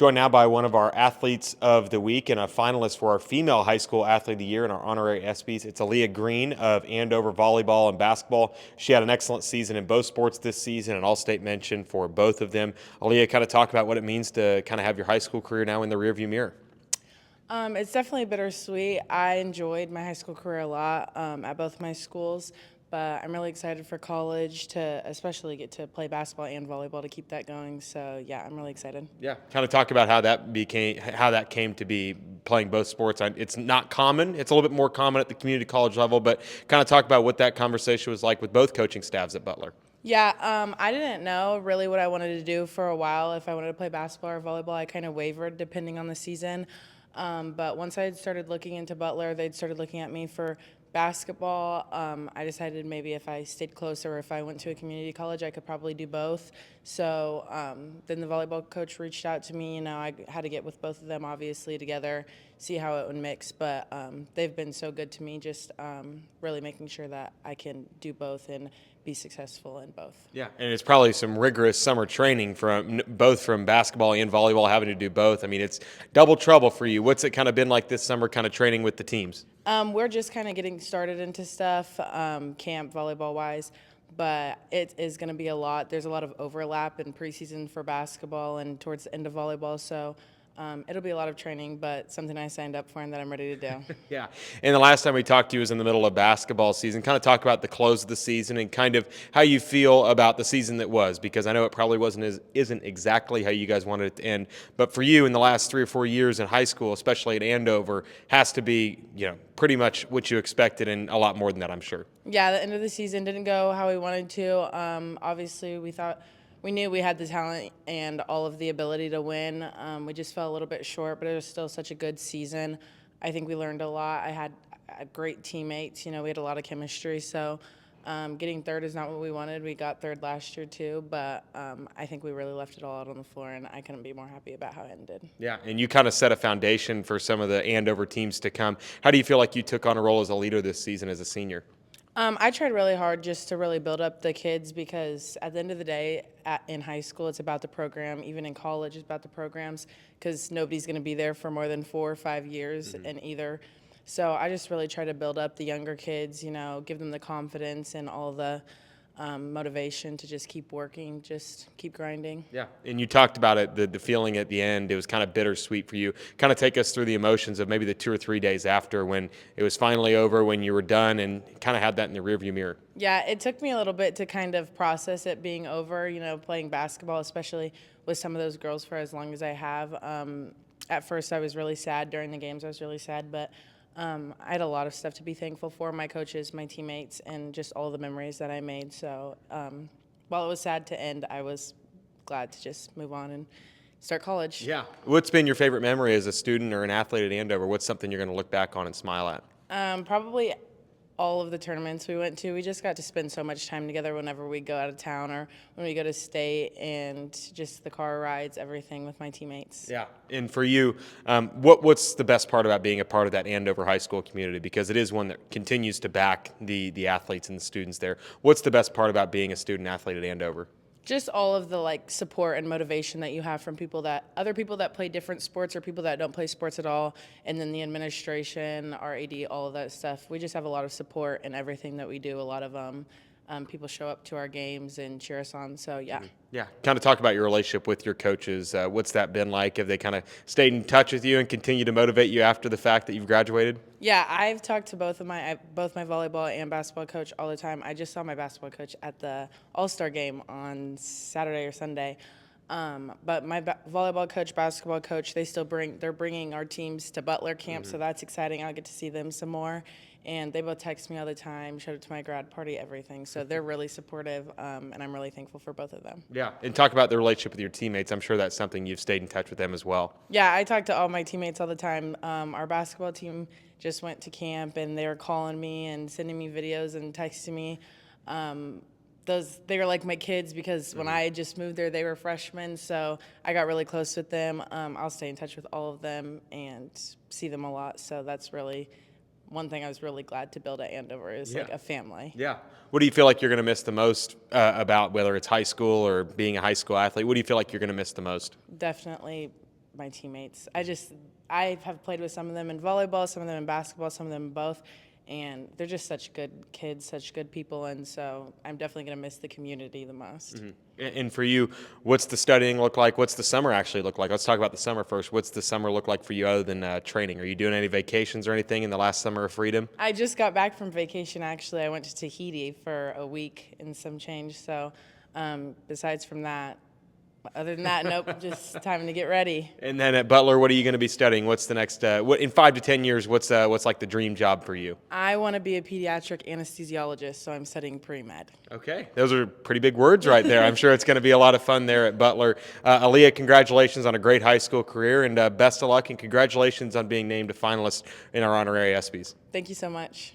Joined now by one of our athletes of the week and a finalist for our female high school athlete of the year in our Honorary ESPYs. It's Aliyah Green of Andover volleyball and basketball. She had an excellent season in both sports this season, an all-state mention for both of them. Aliyah, kind of talk about what it means to kind of have your high school career now in the rearview mirror. It's definitely bittersweet. I enjoyed my high school career a lot at both my schools, but I'm really excited for college to especially get to play basketball and volleyball to keep that going. So yeah, I'm really excited. Yeah, kind of talk about how that came to be playing both sports. It's not common. It's a little bit more common at the community college level, but kind of talk about what that conversation was like with both coaching staffs at Butler. Yeah, I didn't know really what I wanted to do for a while. If I wanted to play basketball or volleyball, I kind of wavered depending on the season. But once I had started looking into Butler, they'd started looking at me for basketball. I decided maybe if I stayed closer or if I went to a community college, I could probably do both. So then the volleyball coach reached out to me. I had to get with both of them, obviously, together, see how it would mix. But they've been so good to me, just really making sure that I can do both and be successful in both. Yeah, and it's probably some rigorous summer training from basketball and volleyball, having to do both. I mean, it's double trouble for you. What's it kind of been like this summer, kind of training with the teams? We're just kind of getting started into stuff, camp volleyball-wise, but it is going to be a lot. There's a lot of overlap in preseason for basketball and towards the end of volleyball, so it'll be a lot of training, but something I signed up for and that I'm ready to do. Yeah, and the last time we talked to you was in the middle of basketball season. Kind of talk about the close of the season and kind of how you feel about the season that was, because I know it probably isn't exactly how you guys wanted it to end. But for you, in the last 3 or 4 years in high school, especially at Andover, has to be pretty much what you expected and a lot more than that, I'm sure. Yeah, the end of the season didn't go how we wanted to. Obviously, we knew we had the talent and all of the ability to win. We just fell a little bit short, but it was still such a good season. I think we learned a lot. I had great teammates. We had a lot of chemistry. So getting third is not what we wanted. We got third last year too, but I think we really left it all out on the floor, and I couldn't be more happy about how it ended. Yeah, and you kind of set a foundation for some of the Andover teams to come. How do you feel like you took on a role as a leader this season as a senior? I tried really hard just to really build up the kids, because at the end of the day, in high school, it's about the program. Even in college, it's about the programs, because nobody's going to be there for more than 4 or 5 years in either. So I just really try to build up the younger kids, give them the confidence and all the motivation to just keep working, just keep grinding. Yeah, and you talked about it, the feeling at the end. It was kind of bittersweet for you. Kind of take us through the emotions of maybe the 2 or 3 days after, when it was finally over, when you were done, and kind of had that in the rearview mirror. Yeah, it took me a little bit to kind of process it being over, playing basketball, especially with some of those girls for as long as I have. At first, I was really sad. During the games, I was really sad, but I had a lot of stuff to be thankful for, my coaches, my teammates, and just all the memories that I made. So while it was sad to end, I was glad to just move on and start college. Yeah. What's been your favorite memory as a student or an athlete at Andover? What's something you're going to look back on and smile at? Probably all of the tournaments we went to. We just got to spend so much time together whenever we go out of town or when we go to state, and just the car rides, everything with my teammates. Yeah, and for you, what's the best part about being a part of that Andover high school community? Because it is one that continues to back the athletes and the students there. What's the best part about being a student athlete at Andover? Just all of the support and motivation that you have from other people that play different sports or people that don't play sports at all, and then the administration, our AD, all of that stuff. We just have a lot of support in everything that we do. A lot of people show up to our games and cheer us on. So yeah. Yeah, kind of talk about your relationship with your coaches. What's that been like? Have they kind of stayed in touch with you and continue to motivate you after the fact that you've graduated? Yeah, I've talked to both my volleyball and basketball coach all the time. I just saw my basketball coach at the All-Star game on Saturday or Sunday. But my volleyball coach, basketball coach, they're bringing our teams to Butler camp, so that's exciting. I'll get to see them some more. And they both text me all the time, showed up to my grad party, everything. So they're really supportive, and I'm really thankful for both of them. Yeah, and talk about the relationship with your teammates. I'm sure that's something you've stayed in touch with them as well. Yeah, I talk to all my teammates all the time. Our basketball team just went to camp, and they were calling me and sending me videos and texting me. They were like my kids, because when I just moved there, they were freshmen, so I got really close with them. I'll stay in touch with all of them and see them a lot, so that's really one thing I was really glad to build at Andover is a family. Yeah. What do you feel like you're going to miss the most about whether it's high school or being a high school athlete? What do you feel like you're going to miss the most? Definitely my teammates. I have played with some of them in volleyball, some of them in basketball, some of them in both, and they're just such good kids, such good people, and so I'm definitely going to miss the community the most. Mm-hmm. And for you, what's the studying look like? What's the summer actually look like? Let's talk about the summer first. What's the summer look like for you other than training? Are you doing any vacations or anything in the last summer of freedom? I just got back from vacation, actually. I went to Tahiti for a week and some change, so besides from that, other than that, nope, just time to get ready. And then at Butler, what are you going to be studying? What's the next? What in 5 to 10 years? What's like the dream job for you? I want to be a pediatric anesthesiologist, so I'm studying pre-med. Okay, those are pretty big words right there. I'm sure it's going to be a lot of fun there at Butler. Aliyah, congratulations on a great high school career, and best of luck, and congratulations on being named a finalist in our Honorary ESPYs. Thank you so much.